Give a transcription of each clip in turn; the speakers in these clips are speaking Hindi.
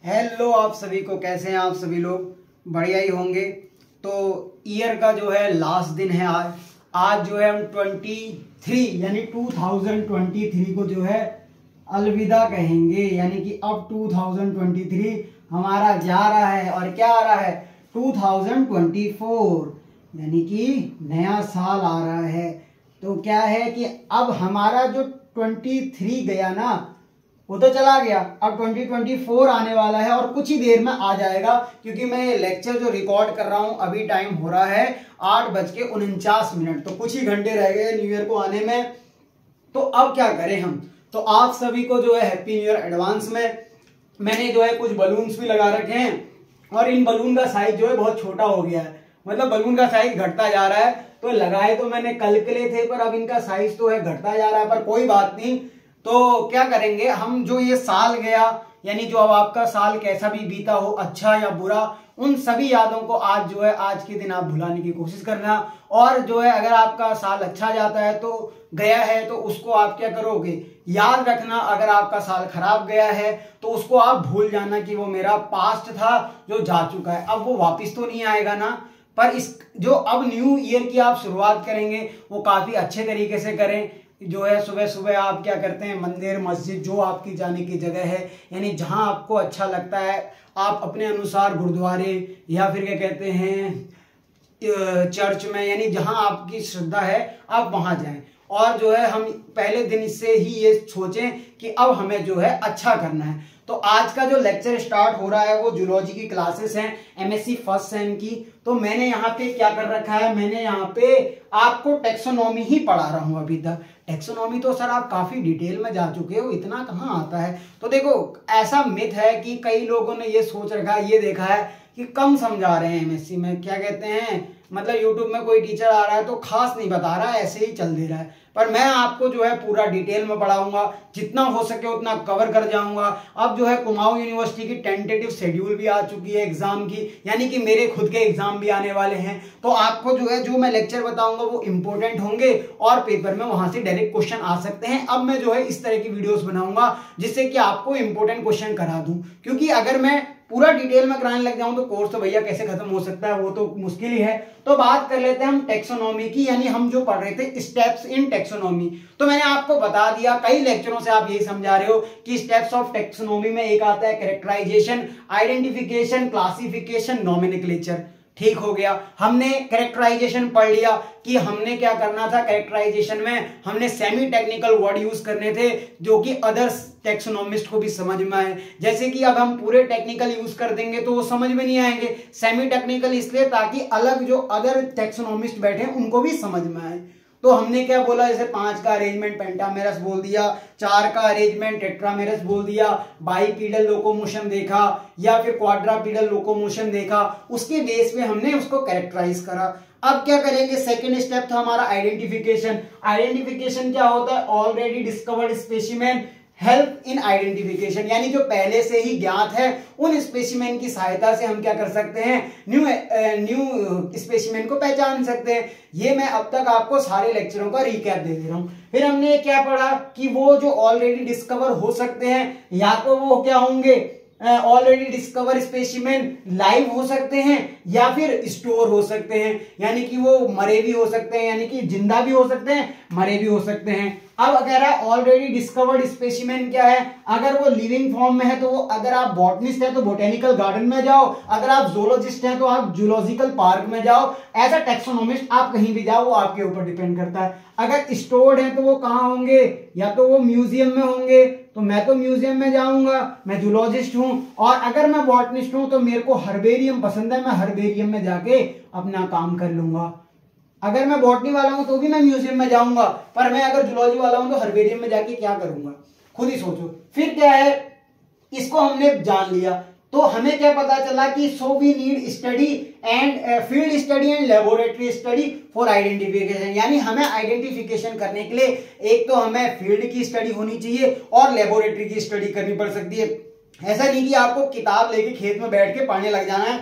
हेलो आप सभी को, कैसे हैं आप सभी लोग? बढ़िया ही होंगे। तो ईयर का जो है लास्ट दिन है आज जो है हम 23 यानी 2023 को जो है अलविदा कहेंगे। यानी कि अब 2023 हमारा जा रहा है और क्या आ रहा है 2024, यानी कि नया साल आ रहा है। तो क्या है कि अब हमारा जो 23 गया ना वो तो चला गया, अब 2024 आने वाला है और कुछ ही देर में आ जाएगा, क्योंकि मैं ये लेक्चर जो रिकॉर्ड कर रहा हूं अभी टाइम हो रहा है 8:49। तो कुछ ही घंटे रह गए न्यू ईयर को आने में। तो अब क्या करें हम? तो आप सभी को जो है हैप्पी न्यू ईयर एडवांस में। मैंने जो है कुछ बलून्स भी लगा रखे हैं और इन बलून का साइज जो है बहुत छोटा हो गया है, मतलब बलून का साइज घटता जा रहा है। तो लगाए तो मैंने कल के लिए थे, पर अब इनका साइज तो है घटता जा रहा है, पर कोई बात नहीं। तो क्या करेंगे हम, जो ये साल गया यानी जो अब आपका साल कैसा भी बीता हो, अच्छा या बुरा, उन सभी यादों को आज जो है आज के दिन आप भुलाने की कोशिश करना। और जो है अगर आपका साल अच्छा जाता है तो गया है तो उसको आप क्या करोगे, याद रखना। अगर आपका साल खराब गया है तो उसको आप भूल जाना कि वो मेरा पास्ट था जो जा चुका है, अब वो वापिस तो नहीं आएगा ना। पर इस जो अब न्यू ईयर की आप शुरुआत करेंगे वो काफी अच्छे तरीके से करें। जो है सुबह सुबह आप क्या करते हैं, मंदिर मस्जिद जो आपकी जाने की जगह है, यानी जहां आपको अच्छा लगता है, आप अपने अनुसार गुरुद्वारे या फिर क्या कहते हैं चर्च में, यानी जहां आपकी श्रद्धा है आप वहां जाएं। और जो है हम पहले दिन से ही ये सोचें कि अब हमें जो है अच्छा करना है। तो आज का जो लेक्चर स्टार्ट हो रहा है वो जूलॉजी की क्लासेस हैं, एमएससी फर्स्ट सेम की। तो मैंने यहाँ पे क्या कर रखा है, मैंने यहाँ पे आपको टेक्सोनॉमी ही पढ़ा रहा हूँ अभी तक। टेक्सोनॉमी तो सर आप काफी डिटेल में जा चुके हो, इतना कहाँ आता है। तो देखो ऐसा मिथ है कि कई लोगों ने ये सोच रखा है, ये देखा है कि कम समझा रहे हैं एमएससी में, क्या कहते हैं, मतलब यूट्यूब में कोई टीचर आ रहा है तो खास नहीं बता रहा है, ऐसे ही चल दे रहा है। पर मैं आपको जो है पूरा डिटेल में पढ़ाऊंगा, जितना हो सके उतना कवर कर जाऊंगा। अब जो है कुमाऊं यूनिवर्सिटी की टेंटेटिव शेड्यूल भी आ चुकी है एग्जाम की, यानी कि मेरे खुद के एग्जाम भी आने वाले हैं। तो आपको जो है जो मैं लेक्चर बताऊंगा वो इंपॉर्टेंट होंगे और पेपर में वहां से डायरेक्ट क्वेश्चन आ सकते हैं। अब मैं जो है इस तरह की वीडियोस बनाऊंगा जिससे कि आपको इंपॉर्टेंट क्वेश्चन करा दूं, क्योंकि अगर मैं पूरा डिटेल में कराने लग जाऊं तो कोर्स तो भैया कैसे खत्म हो सकता है, वो तो मुश्किल ही है। तो बात कर लेते हैं हम टेक्सोनॉमी की, यानी हम जो पढ़ रहे थे स्टेप्स इन टेक्सोनॉमी। तो मैंने आपको बता दिया, कई लेक्चरों से आप यही समझा रहे हो कि स्टेप्स ऑफ टेक्सोनॉमी में एक आता है कैरेक्टराइजेशन, आइडेंटिफिकेशन, क्लासिफिकेशन, नॉमेनक्लेचर। ठीक हो गया, हमने कैरेक्टराइजेशन पढ़ लिया कि हमने क्या करना था। कैरेक्टराइजेशन में हमने सेमी टेक्निकल वर्ड यूज करने थे जो कि अदर्स टेक्सोनॉमिस्ट को भी समझ में आए। जैसे कि अब हम पूरे टेक्निकल यूज कर देंगे तो वो समझ में नहीं आएंगे, सेमी टेक्निकल इसलिए ताकि अलग जो अदर टेक्सोनॉमिस्ट बैठे हैं उनको भी समझ में आए। तो हमने क्या बोला, जैसे 5 का अरेंजमेंट पेंटामेरस बोल दिया, 4 का अरेंजमेंट टेट्रामेरस बोल दिया, बाइपीडल लोकोमोशन देखा या फिर क्वाड्रापीडल लोकोमोशन देखा, उसके बेस पे हमने उसको कैरेक्टराइज करा। अब क्या करेंगे, सेकेंड स्टेप था हमारा आइडेंटिफिकेशन। आइडेंटिफिकेशन क्या होता है, already discovered specimen help in identification, यानी जो पहले से ही ज्ञात है उन स्पेसिमेन की सहायता से हम क्या कर सकते हैं, न्यू स्पेसिमेन को पहचान सकते हैं। ये मैं अब तक आपको सारे लेक्चरों का रिकैप दे दे रहा हूं। फिर हमने क्या पढ़ा कि वो जो ऑलरेडी डिस्कवर हो सकते हैं, या तो वो क्या होंगे, ऑलरेडी डिस्कवर स्पेसिमेन लाइव हो सकते हैं या फिर स्टोर हो सकते हैं, यानी कि वो मरे भी हो सकते हैं, यानी कि जिंदा भी हो सकते हैं, मरे भी हो सकते हैं। अब अगर ऑलरेडी डिस्कवर्ड स्पेसिमेन क्या है, अगर वो लिविंग फॉर्म में है तो वो, अगर आप बॉटनिस्ट है तो बोटेनिकल गार्डन में जाओ, अगर आप जूलॉजिस्ट हैं तो आप जूलॉजिकल पार्क में जाओ। एज अ टेक्सोनोमिस्ट आप कहीं भी जाओ, वो आपके ऊपर डिपेंड करता है। अगर स्टोर्ड है तो वो कहाँ होंगे, या तो वो म्यूजियम में होंगे, तो मैं तो म्यूजियम में जाऊंगा, मैं जूलॉजिस्ट हूं। और अगर मैं बॉटनिस्ट हूं तो मेरे को हर्बेरियम पसंद है, मैं हर्बेरियम में जाके अपना काम कर लूंगा। अगर मैं बॉटनी वाला हूं तो भी मैं म्यूजियम में जाऊंगा, पर मैं अगर जूलॉजी वाला हूं तो हर्बेरियम में जाके क्या करूंगा, खुद ही सोचो। फिर क्या है, इसको हमने जान लिया तो हमें क्या पता चला कि so we need study and field study and laboratory study for identification, यानी हमें आइडेंटिफिकेशन करने के लिए एक तो हमें फील्ड की स्टडी होनी चाहिए और लेबोरेटरी की स्टडी करनी पड़ सकती है। ऐसा नहीं कि आपको किताब लेके खेत में बैठ के पढ़ने लग जाना है,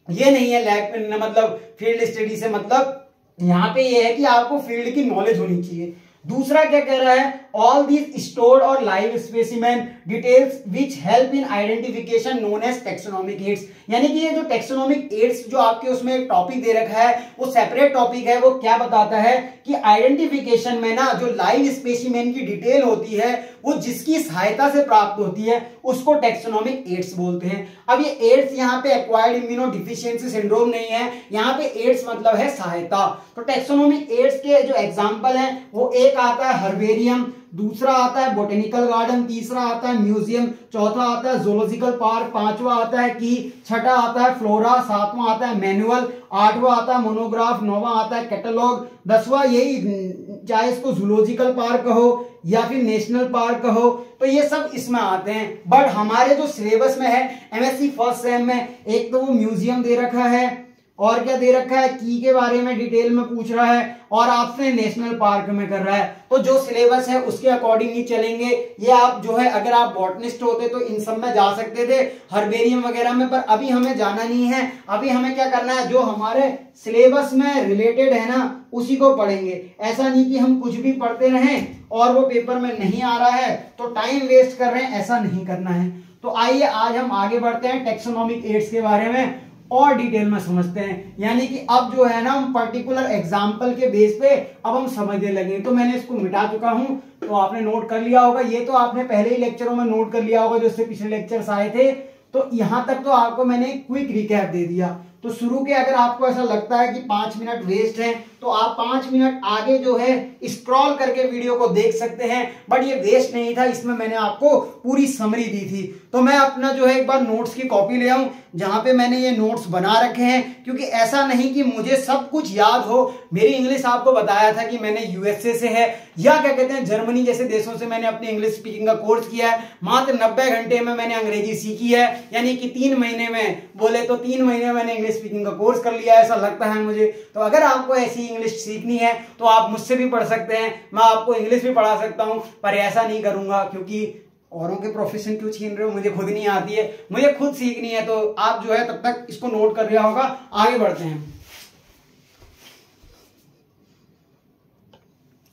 ये नहीं है लैब, मतलब फील्ड स्टडी से मतलब यहाँ पे ये है कि आपको फील्ड की नॉलेज होनी चाहिए। दूसरा क्या कह रहा है, ऑल दीज स्टोर्ड और live specimen details which help in identification known as taxonomic aids. यानी कि ये जो टेक्सोनोमिक एड्स जो आपके उसमें एक टॉपिक दे रखा है वो सेपरेट टॉपिक है। वो क्या बताता है कि आइडेंटिफिकेशन में ना जो लाइव स्पेसिमेन की डिटेल होती है वो जिसकी सहायता से प्राप्त होती है उसको टेक्सोनोमिक एड्स बोलते हैं। अब ये एड्स यहाँ पे एक्वायर्ड इम्यूनो डिफिशियंसी सिंड्रोम नहीं है, यहाँ पे एड्स मतलब है सहायता। तो टेक्सोनोमिक एड्स के जो एग्जांपल हैं वो एक आता है हर्बेरियम, दूसरा आता है बोटेनिकल गार्डन, तीसरा आता है म्यूजियम, चौथा आता है जूलॉजिकल पार्क, पांचवा आता है की, छठा आता है फ्लोरा, सातवां आता है मैनुअल, आठवां आता है मोनोग्राफ, नौवां आता है कैटलॉग, 10वां यही चाहे इसको जूलॉजिकल पार्क कहो या फिर नेशनल पार्क कहो, तो ये सब इसमें आते हैं। बट हमारे जो सिलेबस में है एमएससी फर्स्ट सेम में एक तो वो म्यूजियम दे रखा है और क्या दे रखा है, की के बारे में डिटेल में पूछ रहा है और आपसे नेशनल पार्क में कर रहा है। तो जो सिलेबस है उसके अकॉर्डिंग ही चलेंगे। ये आप जो है अगर आप बॉटनिस्ट होते तो इन सब में जा सकते थे, हर्बेरियम वगैरह में, पर अभी हमें जाना नहीं है। अभी हमें क्या करना है, जो हमारे सिलेबस में रिलेटेड है ना उसी को पढ़ेंगे। ऐसा नहीं कि हम कुछ भी पढ़ते रहें और वो पेपर में नहीं आ रहा है तो टाइम वेस्ट कर रहे हैं, ऐसा नहीं करना है। तो आइए आज हम आगे बढ़ते हैं, टेक्सोनोमिक एड्स के बारे में और डिटेल में समझते हैं। यानी कि अब जो है ना हम पर्टिकुलर एग्जाम्पल के बेस पे अब हम समझने लगे। तो मैंने इसको मिटा चुका हूं, तो आपने नोट कर लिया होगा। ये तो आपने पहले ही लेक्चरों में नोट कर लिया होगा जो इससे पिछले लेक्चर्स आए थे। तो यहां तक तो आपको मैंने क्विक रिकैप दे दिया। तो शुरू के अगर आपको ऐसा लगता है कि 5 मिनट वेस्ट है तो आप 5 मिनट आगे जो है स्क्रॉल करके वीडियो को देख सकते हैं। बट ये वेस्ट नहीं था, इसमें मैंने आपको पूरी समरी दी थी। तो मैं अपना जो है एक बार नोट्स की कॉपी ले आऊं जहां पे मैंने ये नोट्स बना रखे हैं, क्योंकि ऐसा नहीं कि मुझे सब कुछ याद हो। मेरी इंग्लिश आपको बताया था कि मैंने यूएसए से है या क्या कहते हैं जर्मनी जैसे देशों से मैंने अपनी इंग्लिश स्पीकिंग का कोर्स किया है। मात्र 90 घंटे में मैंने अंग्रेजी सीखी है, यानी कि 3 महीने में बोले तो 3 महीने में मैंने इंग्लिश स्पीकिंग का कोर्स कर लिया है, ऐसा लगता है मुझे। तो अगर आपको ऐसी इंग्लिश सीखनी है तो आप मुझसे भी पढ़ सकते हैं, मैं आपको इंग्लिश भी पढ़ा सकता हूं, पर ऐसा नहीं करूंगा क्योंकि औरों के प्रोफेशन क्यों छीन रहे हो, मुझे खुद नहीं आती है, मुझे खुद सीखनी है। तो आप जो है तब तक इसको नोट कर लिया होगा। आगे बढ़ते हैं।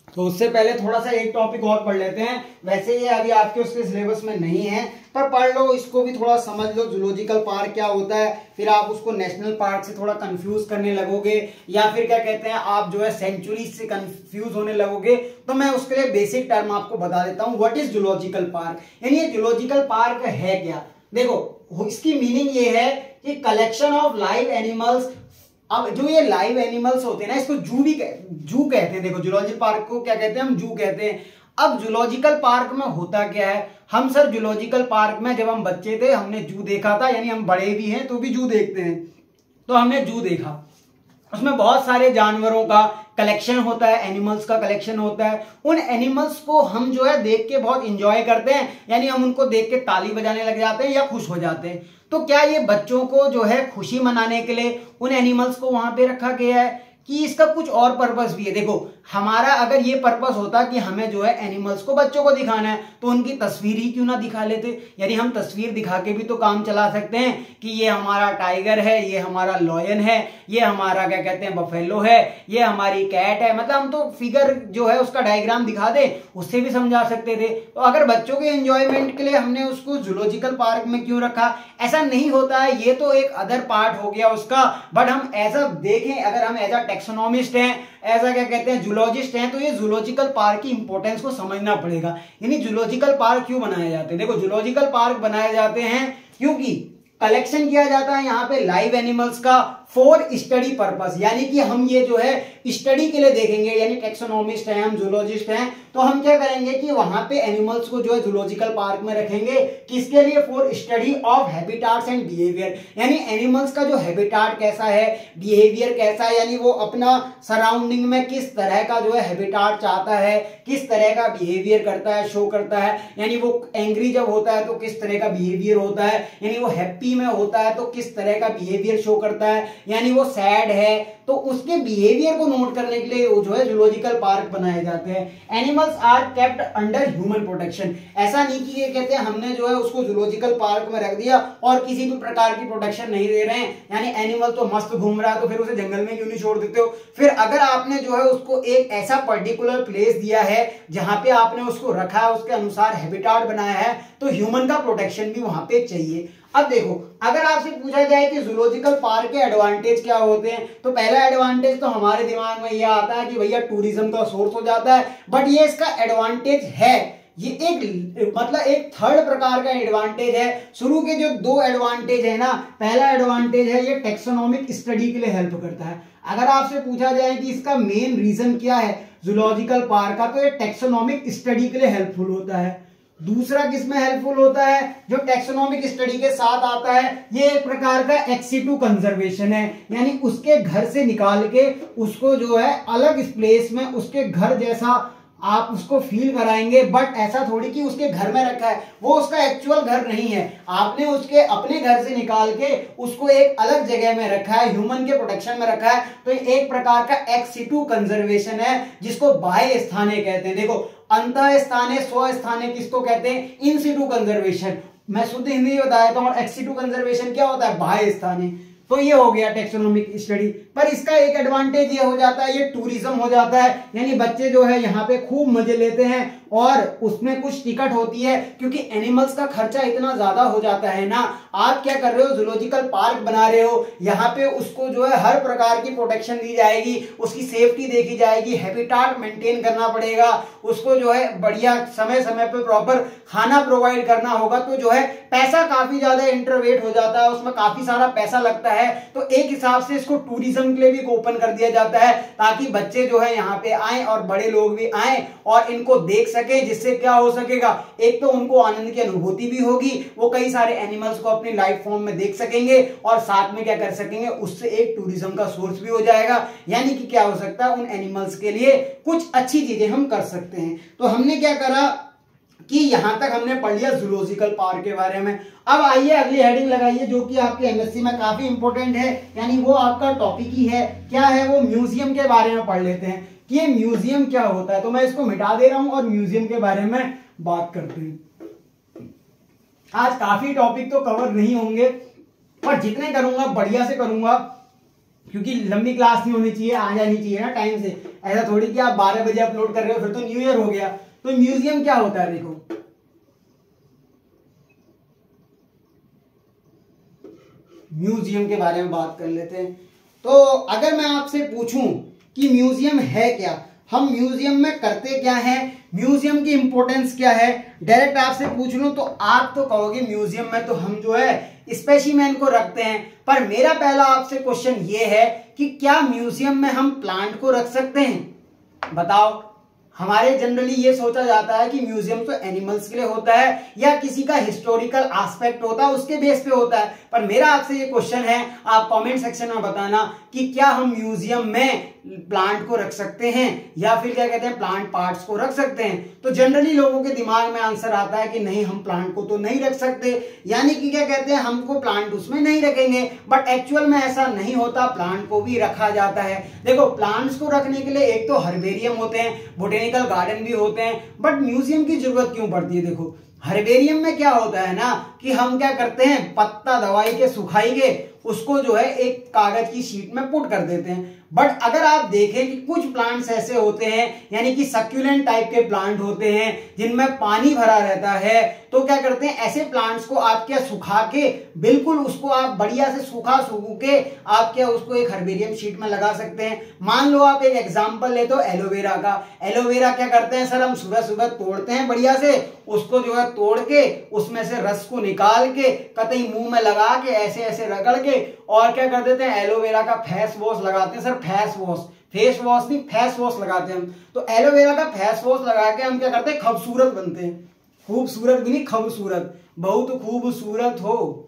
तो उससे पहले थोड़ा सा एक टॉपिक और पढ़ लेते हैं। वैसे ये अभी आपके उसके सिलेबस में नहीं है, पर पढ़ लो, इसको भी थोड़ा समझ लो। जूलॉजिकल पार्क क्या होता है, फिर आप उसको नेशनल पार्क से थोड़ा कंफ्यूज करने लगोगे या फिर क्या कहते हैं आप जो है सेंचुरी से कंफ्यूज होने लगोगे। तो मैं उसके लिए बेसिक टर्म आपको बता देता हूं। व्हाट इज जूलॉजिकल पार्क, यानी ये जूलॉजिकल पार्क है क्या। देखो इसकी मीनिंग ये है कि कलेक्शन ऑफ लाइव एनिमल्स। अब जो ये लाइव एनिमल्स होते हैं ना इसको जू कहते हैं। देखो जूलॉजिकल पार्क को क्या कहते हैं, हम जू कहते हैं। अब जूलॉजिकल पार्क में होता क्या है, हम सर जूलॉजिकल पार्क में जब हम बच्चे थे हमने जू देखा था, यानी हम बड़े भी हैं तो भी जू देखते हैं। तो हमने जू देखा, उसमें बहुत सारे जानवरों का कलेक्शन होता है, एनिमल्स का कलेक्शन होता है। उन एनिमल्स को हम जो है देख के बहुत इंजॉय करते हैं, यानी हम उनको देख के ताली बजाने लग जाते हैं या खुश हो जाते हैं। तो क्या ये बच्चों को जो है खुशी मनाने के लिए उन एनिमल्स को वहां पे रखा गया है कि इसका कुछ और पर्पस भी है। देखो हमारा अगर ये पर्पस होता कि हमें जो है एनिमल्स को बच्चों को दिखाना है तो उनकी तस्वीर ही क्यों ना दिखा लेते। यानी हम तस्वीर दिखा के भी तो काम चला सकते हैं कि ये हमारा टाइगर है, ये हमारा लॉयन है, ये हमारा क्या कहते हैं बफेलो है, ये हमारी कैट है। मतलब हम तो फिगर जो है उसका डायग्राम दिखा दे, उससे भी समझा सकते थे। तो अगर बच्चों के एंजॉयमेंट के लिए हमने उसको जूलॉजिकल पार्क में क्यों रखा, ऐसा नहीं होता है। ये तो एक अदर पार्ट हो गया उसका। बट हम ऐसा देखें, अगर हम एज अ टेक्सोनोमिस्ट हैं, ऐसा क्या कहते हैं जूलॉजिस्ट हैं, तो ये जूलॉजिकल पार्क की इंपॉर्टेंस को समझना पड़ेगा। यानी जूलॉजिकल पार्क क्यों बनाए जाते हैं। देखो जूलॉजिकल पार्क बनाए जाते हैं क्योंकि कलेक्शन किया जाता है यहाँ पे लाइव एनिमल्स का फॉर स्टडी पर्पस। यानी कि हम ये जो है स्टडी के लिए देखेंगे, यानी टेक्सोनोमिस्ट हैं हम, जूलॉजिस्ट हैं, तो हम क्या करेंगे कि वहां पे एनिमल्स को जो है जूलॉजिकल पार्क में रखेंगे। किसके लिए, for study of habitats and behaviour. यानी एनिमल्स का जो हैबिटाट कैसा है, बिहेवियर कैसा है, यानी वो अपना सराउंडिंग में किस तरह का जो है हैबिटाट चाहता है, किस तरह का बिहेवियर करता है, शो करता है। यानी वो एंग्री जब होता है तो किस तरह का बिहेवियर होता है, यानी वो हैप्पी में होता है तो किस तरह का बिहेवियर शो करता है, यानी वो सैड है, तो उसके बिहेवियर को नोट करने के लिए वो जो है जूलॉजिकल पार्क बनाए जाते हैं। Animals are kept under human protection. ऐसा नहीं कि ये कहते हैं हमने जो है उसको जूलॉजिकल पार्क में रख दिया और किसी भी प्रकार की प्रोटेक्शन नहीं दे रहे हैं, यानी एनिमल तो मस्त घूम रहा है तो फिर उसे जंगल में क्यों नहीं छोड़ देते हो। फिर अगर आपने जो है उसको एक ऐसा पर्टिकुलर प्लेस दिया है जहां पे आपने उसको रखा है, उसके अनुसार हैबिटाट बनाया है, तो ह्यूमन का प्रोटेक्शन भी वहां पे चाहिए। अब देखो, अगर आपसे पूछा जाए कि जूलॉजिकल पार्क के एडवांटेज क्या होते हैं, तो पहला एडवांटेज तो हमारे दिमाग में यह आता है कि भैया टूरिज्म का सोर्स हो जाता है, बट ये इसका एडवांटेज है, ये एक मतलब एक थर्ड प्रकार का एडवांटेज है। शुरू के जो दो एडवांटेज है ना, पहला एडवांटेज है ये टेक्सोनोमिक स्टडी के लिए हेल्प करता है। अगर आपसे पूछा जाए कि इसका मेन रीजन क्या है जूलॉजिकल पार्क का, तो ये टेक्सोनोमिक स्टडी के लिए हेल्पफुल होता है। दूसरा किसमें हेल्पफुल होता है, जो टेक्सोनोमिक स्टडी के साथ आता है, ये एक प्रकार का एक्सिटू कंजर्वेशन है, यानी उसके घर से निकाल के उसको जो है अलग प्लेस में उसके घर जैसा आप उसको फील कराएंगे, बट ऐसा थोड़ी कि उसके घर में रखा है, वो उसका एक्चुअल घर नहीं है, आपने उसके अपने घर से निकाल के उसको एक अलग जगह में रखा है, ह्यूमन के प्रोटेक्शन में रखा है, तो एक प्रकार का एक्स सिटू कंजर्वेशन है, जिसको बाह्य स्थाने कहते हैं। देखो, अंतः स्थाने स्व स्थाने किसको कहते हैं, इन सिटू कंजर्वेशन। मैं शुद्ध हिंदी में बताया था, और एक्स सिटू कंजर्वेशन क्या होता है, बाह्य स्थाने। तो ये हो गया टेक्सोनोमिक स्टडी। पर इसका एक एडवांटेज ये हो जाता है, ये टूरिज्म हो जाता है, यानी बच्चे जो है यहाँ पे खूब मजे लेते हैं, और उसमें कुछ टिकट होती है, क्योंकि एनिमल्स का खर्चा इतना ज्यादा हो जाता है ना। आप क्या कर रहे हो, जूलॉजिकल पार्क बना रहे हो, यहाँ पे उसको जो है हर प्रकार की प्रोटेक्शन दी जाएगी, उसकी सेफ्टी देखी जाएगी, हैबिटाट मेंटेन करना पड़ेगा, उसको जो है बढ़िया समय समय पे प्रॉपर खाना प्रोवाइड करना होगा, तो जो है पैसा काफी ज्यादा इंटरवेट हो जाता है, उसमें काफी सारा पैसा लगता है। तो एक हिसाब से इसको टूरिज्म के लिए भी ओपन कर दिया जाता है, ताकि बच्चे जो है यहाँ पे आए और बड़े लोग भी आए और इनको देख सके, जिससे क्या हो सकेगा, एक तो उनको आनंद की अनुभूति भी होगी, वो कई सारे एनिमल्स को अपनी लाइफ फॉर्म में देख सकेंगे, और साथ में क्या कर सकेंगे, उससे एक टूरिज्म का सोर्स भी हो जाएगा। यानी कि क्या हो सकता है, उन एनिमल्स के लिए कुछ अच्छी चीजें हम कर सकते हैं। तो हमने क्या करा कि यहां तक हमने पढ़ लिया जूलॉजिकल पार्क के बारे में। अब आइए अगली हेडिंग लगाइए, जो कि आपके एमएससी में काफी इंपॉर्टेंट है, यानी वो आपका टॉपिक ही है, क्या है वो, म्यूजियम के बारे में पढ़ लेते हैं कि ये म्यूजियम क्या होता है। तो मैं इसको मिटा दे रहा हूं और म्यूजियम के बारे में बात करते हैं। आज काफी टॉपिक तो कवर नहीं होंगे, पर जितने करूंगा बढ़िया से करूंगा, क्योंकि लंबी क्लास नहीं होनी चाहिए, आ जानी चाहिए ना टाइम से। ऐसा थोड़ी कि आप 12 बजे अपलोड कर रहे हो, फिर तो न्यू ईयर हो गया। तो म्यूजियम क्या होता है, देखो, म्यूजियम के बारे में बात कर लेते हैं। तो अगर मैं आपसे पूछूं कि म्यूजियम है क्या, हम म्यूजियम में करते क्या है, म्यूजियम की इंपॉर्टेंस क्या है, डायरेक्ट आपसे पूछ लूं तो आप तो कहोगे म्यूजियम में तो हम जो है स्पेसिमेन को रखते हैं। पर मेरा पहला आपसे क्वेश्चन ये है कि क्या म्यूजियम में हम प्लांट को रख सकते हैं, बताओ। हमारे जनरली ये सोचा जाता है कि म्यूजियम तो एनिमल्स के लिए होता है या किसी का हिस्टोरिकल एस्पेक्ट होता है, उसके बेस पे होता है। पर मेरा आपसे ये क्वेश्चन है, आप कमेंट सेक्शन में बताना कि क्या हम म्यूजियम में प्लांट को रख सकते हैं या फिर क्या कहते हैं प्लांट पार्ट्स को रख सकते हैं। तो जनरली लोगों के दिमाग में आंसर आता है कि नहीं, हम प्लांट को तो नहीं रख सकते, यानी कि क्या कहते हैं हमको प्लांट उसमें नहीं रखेंगे। बट एक्चुअल में ऐसा नहीं होता, प्लांट को भी रखा जाता है। देखो, प्लांट्स को रखने के लिए एक तो हर्बेरियम होते हैं, बोटेनिकल गार्डन भी होते हैं, बट म्यूजियम की जरूरत क्यों पड़ती है। देखो, हर्बेरियम में क्या होता है ना कि हम क्या करते हैं, पत्ता दवाई के सुखाएंगे, उसको जो है एक कागज की शीट में पुट कर देते हैं। बट अगर आप देखें कि कुछ प्लांट्स ऐसे होते हैं, यानी कि सक्यूलेंट टाइप के प्लांट होते हैं जिनमें पानी भरा रहता है, तो क्या करते हैं, ऐसे प्लांट्स को आप क्या सुखा के, बिल्कुल उसको आप बढ़िया से सूखा के आप क्या उसको एक हर्बेरियम शीट में लगा सकते हैं। मान लो आप एक एग्जांपल ले तो एलोवेरा का। एलोवेरा क्या करते हैं सर, हम सुबह सुबह तोड़ते हैं बढ़िया से, उसको जो है तोड़ के उसमें से रस को निकाल के कतई मुंह में लगा के ऐसे ऐसे रगड़ के, और क्या कर देते हैं, एलोवेरा का फेस वॉश लगाते हैं। Sir face wash, face wash नहीं, फेस वॉश लगाते हैं हम। तो एलोवेरा का फेस वॉश लगा के हम क्या करते हैं, खूबसूरत बनते हैं। खूबसूरत भी नहीं, खूबसूरत, बहुत खूबसूरत हो।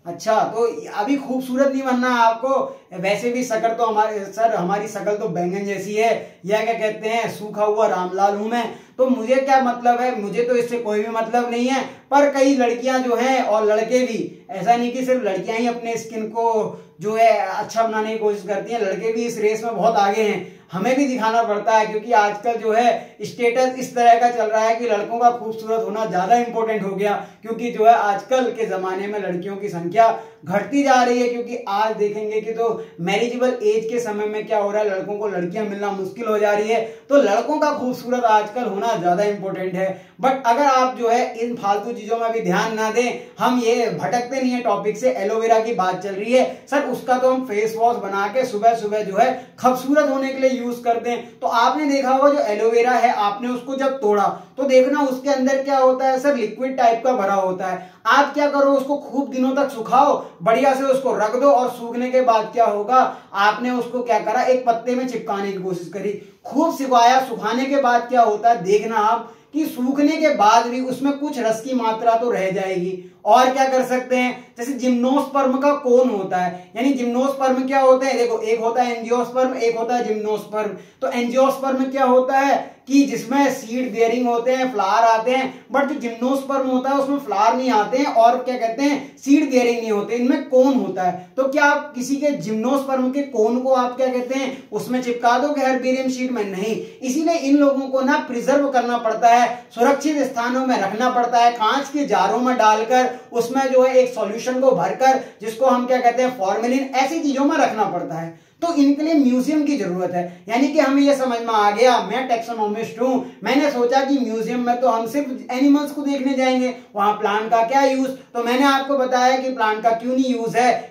अच्छा, तो अभी खूबसूरत नहीं बनना है आपको, वैसे भी शक्ल तो हमारी शक्ल तो बैंगन जैसी है, या क्या कहते हैं सूखा हुआ रामलाल हूं मैं। तो मुझे क्या मतलब है, मुझे तो इससे कोई भी मतलब नहीं है। पर कई लड़कियां जो हैं और लड़के भी, ऐसा नहीं कि सिर्फ लड़कियां ही अपने स्किन को जो है अच्छा बनाने की कोशिश करती हैं। लड़के भी इस रेस में बहुत आगे हैं, हमें भी दिखाना पड़ता है, क्योंकि आजकल जो है स्टेटस इस तरह का चल रहा है कि लड़कों का खूबसूरत होना ज्यादा इंपॉर्टेंट हो गया, क्योंकि जो है आजकल के जमाने में लड़कियों की संख्या घटती जा रही है। क्योंकि आज देखेंगे कि तो मैरिजेबल एज के समय में क्या हो रहा है, लड़कों को लड़कियां मिलना मुश्किल हो जा रही है, तो लड़कों का खूबसूरत आजकल होना ज्यादा इंपॉर्टेंट है। बट अगर आप जो है इन फालतू चीजों में भी ध्यान ना दें, हम ये भटकते नहीं है टॉपिक से, एलोवेरा की बात चल रही है सर, उसका तो हम फेस वॉश बना के सुबह सुबह जो है खूबसूरत होने के लिए यूज करते हैं। तो आपने देखा होगा जो एलोवेरा है, आपने उसको जब तोड़ा तो देखना उसके अंदर क्या होता है सर, लिक्विड टाइप का भरा होता है। आप क्या करो, उसको खूब दिनों तक सुखाओ, बढ़िया से उसको रख दो, और सूखने के बाद क्या होगा, आपने उसको क्या करा, एक पत्ते में चिपकाने की कोशिश करी, खूब सुखाया, सुखाने के बाद क्या होता है देखना आप कि सूखने के बाद भी उसमें कुछ रस की मात्रा तो रह जाएगी। और क्या कर सकते हैं, जैसे जिम्नोस्पर्म का कोन होता है, यानी जिम्नोस्पर्म क्या होते हैं, देखो एक होता है एंजियोस्पर्म, एक होता है जिम्नोस्पर्म। तो एंजियोस्पर्म क्या होता है कि जिसमें सीड बेयरिंग होते हैं, फ्लावर आते हैं, बट जो जिम्नोस्पर्म होता है उसमें फ्लावर नहीं आते हैं और क्या कहते हैं, सीड बेयरिंग नहीं होते, इनमें कोन होता है। तो क्या आप किसी के जिम्नोस्पर्म के कोन को आप क्या कहते हैं, उसमें चिपका दोगे हर्बेरियम शीट में? नहीं। इसीलिए इन लोगों को ना प्रिजर्व करना पड़ता है, सुरक्षित स्थानों में रखना पड़ता है, कांच के जारों में डालकर उसमें जो है एक सॉल्यूशन को भरकर, जिसको हम क्या कहते हैं फॉर्मेलिन, ऐसी चीजों में रखना पड़ता है। तो इनके लिए म्यूजियम की जरूरत है। यानी कि हमें यह समझ में आ गया, मैं टैक्सोनॉमिस्ट हूं, मैंने सोचा कि म्यूजियम में तो हम सिर्फ एनिमल्स को देखने जाएंगे, वहां प्लांट का क्या यूज, तो मैंने आपको बताया कि प्लांट का क्यों नहीं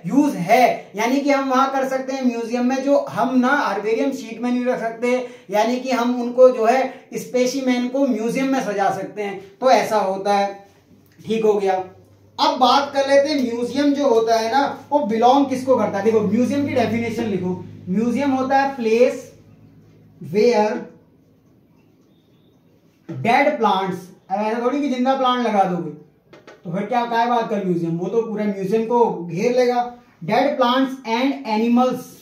यूज है। यानी कि हम वहां कर सकते हैं म्यूजियम में, जो हम ना हर्बेरियम शीट में नहीं रख सकते, यानी कि हम उनको जो है स्पेसीमेन को म्यूजियम में सजा सकते हैं। तो ऐसा होता है, ठीक हो गया। अब बात कर लेते हैं म्यूजियम जो होता है ना, वो बिलोंग किसको करता है। देखो म्यूजियम की डेफिनेशन लिखो, म्यूजियम होता है प्लेस वेयर डेड प्लांट्स, ऐसा थोड़ी कि जिंदा प्लांट लगा दोगे तो फिर क्या बात कर म्यूजियम, वो तो पूरा म्यूजियम को घेर लेगा। Dead plants and animals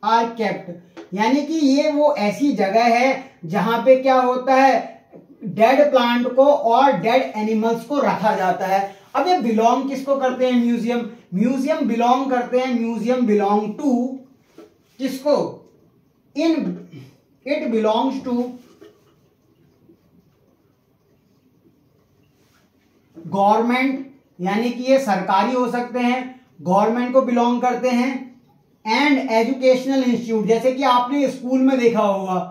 are kept, यानी कि ये वो ऐसी जगह है जहां पे क्या होता है, डेड प्लांट को और डेड एनिमल्स को रखा जाता है। अब ये बिलोंग किसको करते हैं म्यूजियम, म्यूजियम बिलोंग करते हैं, म्यूजियम बिलोंग टू किसको, इट बिलोंग्स टू गवर्नमेंट, यानी कि ये सरकारी हो सकते हैं, गवर्नमेंट को बिलोंग करते हैं, एंड एजुकेशनल इंस्टीट्यूट, जैसे कि आपने स्कूल में देखा होगा।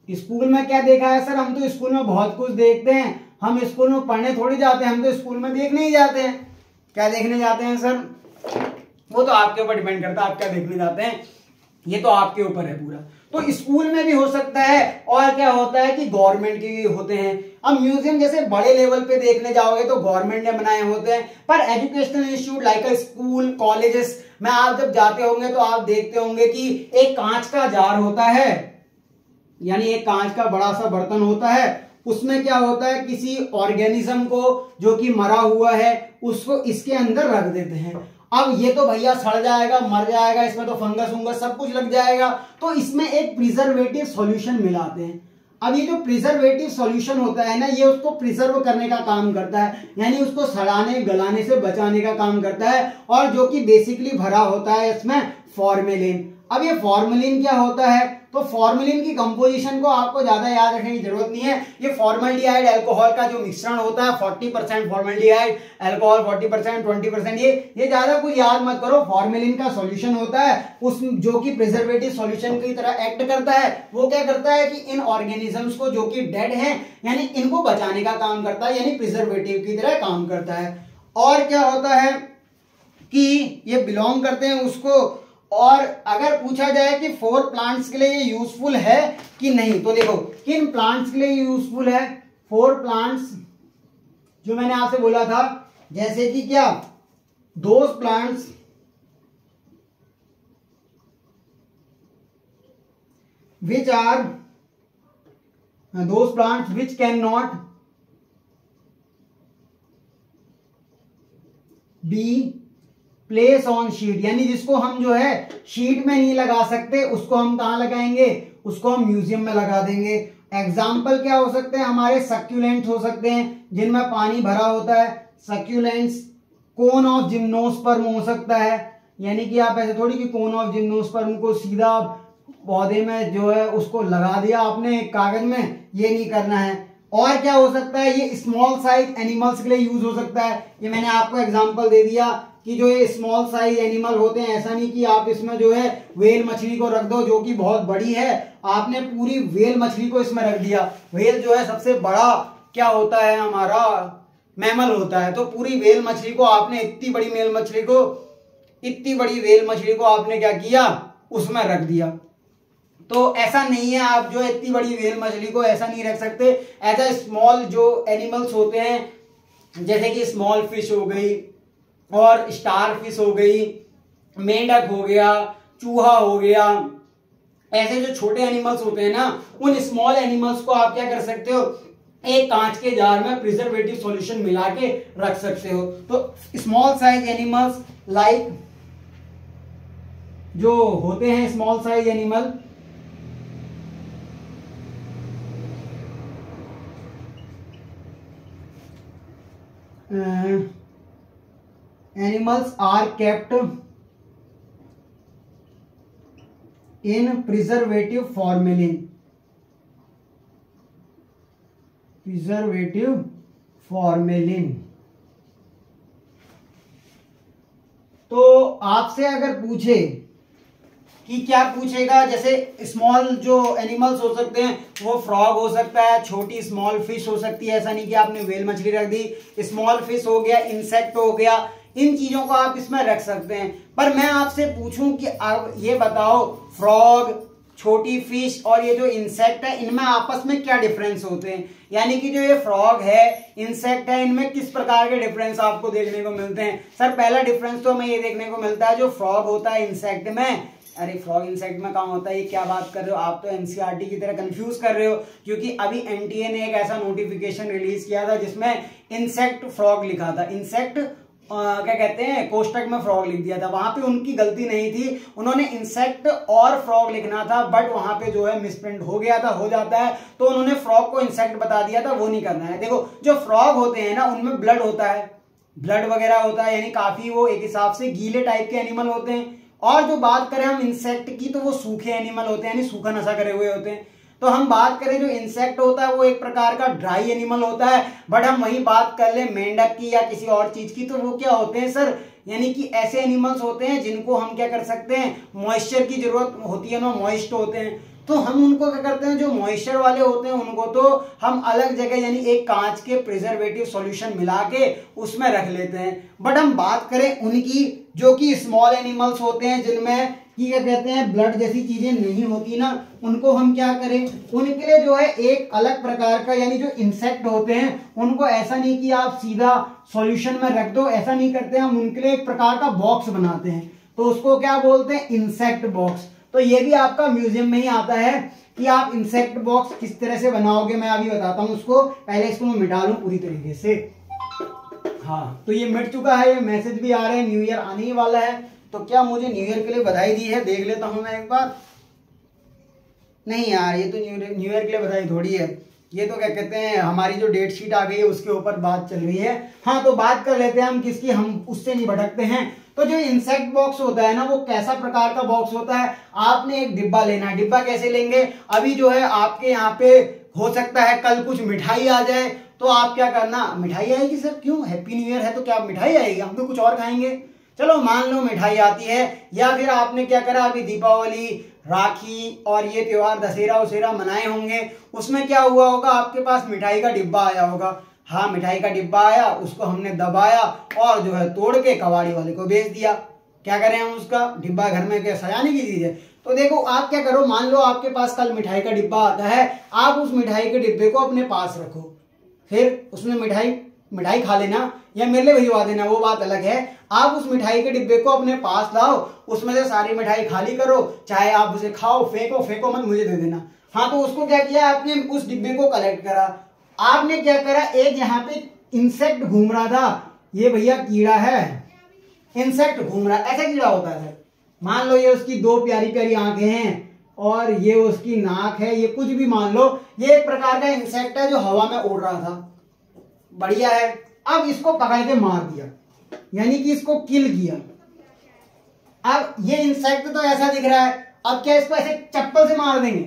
स्कूल में क्या देखा है सर, हम तो स्कूल में बहुत कुछ देखते हैं, हम स्कूल में पढ़ने थोड़ी जाते हैं, हम तो स्कूल में देखने ही जाते हैं। क्या देखने जाते हैं सर, वो तो आपके ऊपर डिपेंड करता है आप क्या देखने जाते हैं, ये तो आपके ऊपर है पूरा। तो स्कूल में भी हो सकता है, और क्या होता है कि गवर्नमेंट के भी होते हैं। अब म्यूजियम जैसे बड़े लेवल पे देखने जाओगे तो गवर्नमेंट ने बनाए होते हैं, पर educational institute like school colleges में आप जब जाते होंगे तो आप देखते होंगे कि एक कांच का जार होता है, यानी एक कांच का बड़ा सा बर्तन होता है, उसमें क्या होता है, किसी ऑर्गेनिज्म को जो कि मरा हुआ है उसको इसके अंदर रख देते हैं। अब ये तो भैया सड़ जाएगा, मर जाएगा, इसमें तो फंगस उंगस सब कुछ लग जाएगा, तो इसमें एक प्रिजर्वेटिव सॉल्यूशन मिलाते हैं। अब ये जो प्रिजर्वेटिव सॉल्यूशन होता है ना, ये उसको प्रिजर्व करने का काम करता है, यानी उसको सड़ाने गलाने से बचाने का काम करता है, और जो कि बेसिकली भरा होता है इसमें फॉर्मेलिन। अब ये फॉर्मेलिन क्या होता है, तो फॉर्मेलिन की कंपोजिशन को आपको ज्यादा याद रखने की जरूरत नहीं है। ये फॉर्मल्डिहाइड अल्कोहल का जो मिश्रण होता है, 40% फॉर्मल्डिहाइड अल्कोहल, 40% 20%, ये ज्यादा कुछ याद मत करो। फॉर्मेलिन का सॉल्यूशन होता है उस जो कि प्रिजर्वेटिव सॉल्यूशन की तरह एक्ट करता है। वो क्या करता है कि इन ऑर्गेनिजम्स को जो कि डेड हैं, यानी इनको बचाने का काम करता है, यानी प्रिजर्वेटिव की तरह काम करता है। और क्या होता है कि ये बिलोंग करते हैं उसको। और अगर पूछा जाए कि 4 प्लांट्स के लिए ये यूजफुल है कि नहीं, तो देखो किन प्लांट्स के लिए यूजफुल है, 4 प्लांट्स जो मैंने आपसे बोला था, जैसे कि क्या, those plants which are those plants which cannot be place on sheet, यानी जिसको हम जो है शीट में नहीं लगा सकते, उसको हम कहां लगाएंगे, उसको हम म्यूजियम में लगा देंगे। एग्जाम्पल क्या हो सकते हैं हमारे, सक्यूलेंट्स हो सकते हैं जिनमें पानी भरा होता है, सक्यूलेंट्स कोन ऑफ जिम्नोस्पर्म हो सकता है, यानी कि आप ऐसे थोड़ी कि कोन ऑफ जिम्नोस्पर्म को सीधा पौधे में जो है उसको लगा दिया आपने कागज में, ये नहीं करना है। और क्या हो सकता है, ये स्मॉल साइज एनिमल्स के लिए यूज हो सकता है। ये मैंने आपको एग्जांपल दे दिया कि जो ये स्मॉल साइज एनिमल होते हैं, ऐसा नहीं कि आप इसमें जो है व्हेल मछली को रख दो जो कि बहुत बड़ी है, आपने पूरी व्हेल मछली को इसमें रख दिया। व्हेल जो है सबसे बड़ा क्या होता है हमारा मैमल होता है, तो पूरी व्हेल मछली को आपने इतनी बड़ी व्हेल मछली को आपने क्या किया, उसमें रख दिया। तो ऐसा नहीं है, आप जो इतनी बड़ी व्हेल मछली को ऐसा नहीं रख सकते। एज अ स्मॉल जो एनिमल्स होते हैं जैसे कि स्मॉल फिश हो गई और स्टार फिश हो गई, मेंढक हो गया, चूहा हो गया, ऐसे जो छोटे एनिमल्स होते हैं ना, उन स्मॉल एनिमल्स को आप क्या कर सकते हो, एक कांच के जार में प्रिजर्वेटिव सॉल्यूशन मिला के रख सकते हो। तो स्मॉल साइज एनिमल्स लाइक जो होते हैं small size animal, animals are kept in preservative formalin, तो आपसे अगर पूछे कि क्या पूछेगा, जैसे स्मॉल जो एनिमल्स हो सकते हैं वो फ्रॉग हो सकता है, छोटी स्मॉल फिश हो सकती है, ऐसा नहीं कि आपने व्हेल मछली रख दी, स्मॉल फिश हो गया, इंसेक्ट हो गया, इन चीजों को आप इसमें रख सकते हैं। पर मैं आपसे पूछूं कि अब ये बताओ फ्रॉग, छोटी फिश और ये जो इंसेक्ट है, इनमें आपस में क्या डिफरेंस होते हैं, यानी कि जो ये फ्रॉग है, इंसेक्ट है, इनमें किस प्रकार के डिफरेंस आपको देखने को मिलते हैं। सर पहला डिफरेंस तो हमें ये देखने को मिलता है, जो फ्रॉग होता है इंसेक्ट में, अरे फ्रॉग इंसेक्ट में कहाँ होता है, ये क्या बात कर रहे हो आप, तो एनसीईआरटी की तरह कंफ्यूज कर रहे हो, क्योंकि अभी एनटीए ने एक ऐसा नोटिफिकेशन रिलीज किया था जिसमें इंसेक्ट फ्रॉग लिखा था, इंसेक्ट क्या कहते हैं कोष्टक में फ्रॉग लिख दिया था, वहां पे उनकी गलती नहीं थी, उन्होंने इंसेक्ट और फ्रॉग लिखना था, बट वहां पे जो है मिसप्रिंट हो गया था, हो जाता है, तो उन्होंने फ्रॉग को इंसेक्ट बता दिया था, वो नहीं करना है। देखो जो फ्रॉग होते हैं ना, उनमें ब्लड होता है, ब्लड वगैरह होता है, यानी काफी वो एक हिसाब से गीले टाइप के एनिमल होते हैं। और जो बात करें हम इंसेक्ट की, तो वो सूखे एनिमल होते हैं, यानी सूखा नशा करे हुए होते हैं। तो हम बात करें जो इंसेक्ट होता है वो एक प्रकार का ड्राई एनिमल होता है, बट हम वही बात कर ले मेंढक की या किसी और चीज की, तो वो क्या होते हैं सर, यानी कि ऐसे एनिमल्स होते हैं जिनको हम क्या कर सकते हैं, मॉइस्चर की जरूरत होती है ना, मॉइस्ट होते हैं, तो हम उनको क्या करते हैं, जो मॉइस्चर वाले होते हैं उनको तो हम अलग जगह यानी एक कांच के प्रिजर्वेटिव सॉल्यूशन मिला के उसमें रख लेते हैं। बट हम बात करें उनकी जो कि स्मॉल एनिमल्स होते हैं जिनमें कि क्या कहते हैं ब्लड जैसी चीजें नहीं होती ना, उनको हम क्या करें, उनके लिए जो है एक अलग प्रकार का, यानी जो इंसेक्ट होते हैं उनको ऐसा नहीं कि आप सीधा सॉल्यूशन में रख दो, ऐसा नहीं करते, हम उनके लिए एक प्रकार का बॉक्स बनाते हैं, तो उसको क्या बोलते हैं, इंसेक्ट बॉक्स। तो ये भी आपका म्यूजियम में ही आता है कि आप इंसेक्ट बॉक्स किस तरह से बनाओगे, मैं अभी बताता हूं उसको, पहले इसको मैं मिटा लूं पूरी तरीके से। हाँ तो ये मिट चुका है, ये मैसेज भी आ रहे हैं, न्यू ईयर आने ही वाला है, तो क्या मुझे न्यू ईयर के लिए बधाई दी है, देख लेता हूं मैं एक बार। नहीं यार, ये तो न्यू ईयर के लिए बधाई थोड़ी है, ये तो क्या कहते हैं हमारी जो डेट शीट आ गई है उसके ऊपर बात चल रही है। हाँ तो बात कर लेते हैं हम किसकी, हम उससे नहीं भटकते हैं। तो जो इंसेक्ट बॉक्स होता है ना, वो कैसा प्रकार का बॉक्स होता है, आपने एक डिब्बा लेना है। डिब्बा कैसे लेंगे, अभी जो है आपके यहाँ पे हो सकता है कल कुछ मिठाई आ जाए, तो आप क्या करना, मिठाई आएगी सर, क्यों, हैप्पी न्यू ईयर है तो क्या मिठाई आएगी, हम तो कुछ और खाएंगे, चलो मान लो मिठाई आती है। या फिर आपने क्या करा, अभी दीपावली, राखी और ये त्योहार दशहरा वशेरा मनाए होंगे, उसमें क्या हुआ होगा, आपके पास मिठाई का डिब्बा आया होगा। हाँ मिठाई का डिब्बा आया, उसको हमने दबाया और जो है तोड़ के कबाड़ी वाले को बेच दिया। क्या करें हम, उसका डिब्बा घर में क्या सजाने की चीज है। तो देखो आप क्या करो, मान लो आपके पास कल मिठाई का डिब्बा आता है, आप उस मिठाई के डिब्बे को अपने पास रखो, फिर उसमें मिठाई खा लेना या मेरे लिए भिजवा देना, वो बात अलग है। आप उस मिठाई के डिब्बे को अपने पास लाओ, उसमें से सारी मिठाई खाली करो, चाहे आप उसे खाओ, फेंको मत, मुझे दे देना। हाँ तो उसको क्या किया आपने, उस डिब्बे को कलेक्ट करा। आपने क्या करा, एक यहाँ पे इंसेक्ट घूम रहा था, ये भैया कीड़ा है, इंसेक्ट घूम रहा है, ऐसा कीड़ा होता है। मान लो ये उसकी दो प्यारी प्यारी आंखें हैं और ये उसकी नाक है, ये कुछ भी मान लो, ये एक प्रकार का इंसेक्ट है जो हवा में उड़ रहा था, बढ़िया है। अब इसको पकड़ के मार दिया, यानी कि इसको किल किया। अब ये इंसेक्ट तो ऐसा दिख रहा है, अब क्या इसको ऐसे चप्पल से मार देंगे,